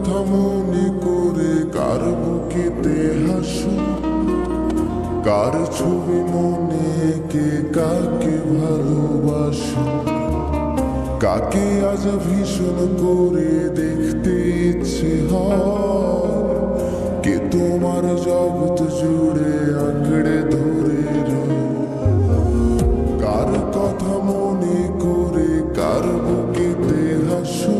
কথা মনে করে কার বুকেতে হাসো, কার ছবি মনে এঁকে কাকে ভালোবাসো, কাকে আজ ভীষণ করে দেখতে ইচ্ছে হয়, কে তোমার জগৎ জুড়ে আঁকড়ে ধরে রয়। কার কথা মনে করে কার বুকেতে হাসো,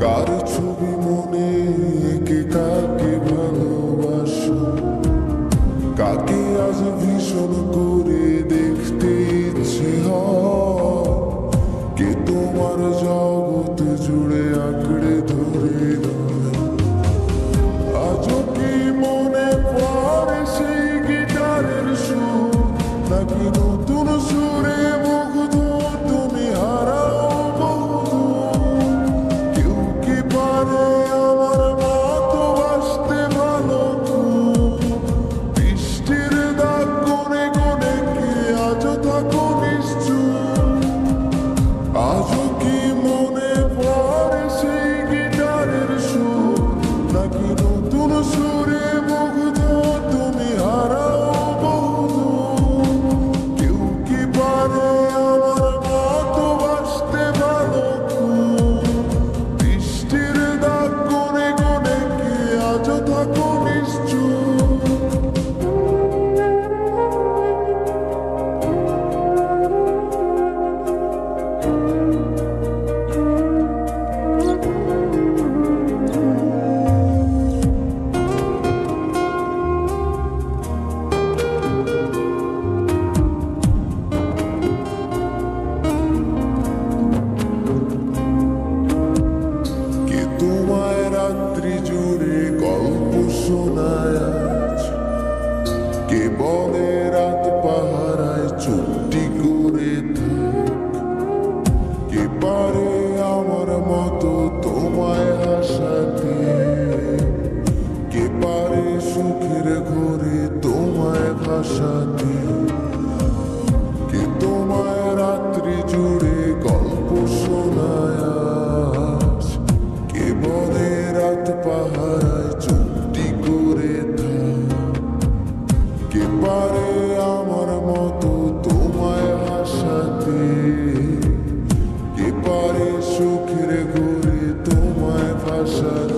কার ছবি মনে এঁকে কাকে ভালোবাসো, কাকে আজ ভীষণ করে দেখতে ইচ্ছে হয়, কে তোমার জগৎ জুড়ে আঁকড়ে ধরে রয়। আজও কি মনে পড়ে সেই গিটারের সুর, নাকি নতুন সুরে মুগ্ধ তুমি হারাও বহুদূর? কেউ কি পারে আমার মতো বাসতে ভালো খুব? বৃষ্টির দাগ কোণে কোণে কি আজও থাকো নিশ্চুপ? আজও কি মনে পড়ে সেই গিটারের সুর, নাকি নতুন সুরে মুগ্ধ তুমি হারাও বহুদূর? কেউ কি পারে আমার মতো বাসতে ভালো খুব? বৃষ্টির দাগ কোণে কোণে কি আজও থাকো নিশ্চুপ? কে তোমায় রাত্রি জুড়ে গল্প শোনায় আজ? কে বলে রাত পাহারায় চুপটি করে থাক? কে পারে আমার মতো তোমায় হাসাতে? কে পারে সুখের ঘরে তোমায় ভাসাতে? কে তোমায় রাত্রি জুড়ে গল্প শোনায় আজ? কে বলে রাত পাহারায় চুপটি করে থাক? কে পারে আমার মতো তোমায় হাসাতে? কে পারে সুখের ঘরে তোমায় ভাসাতে?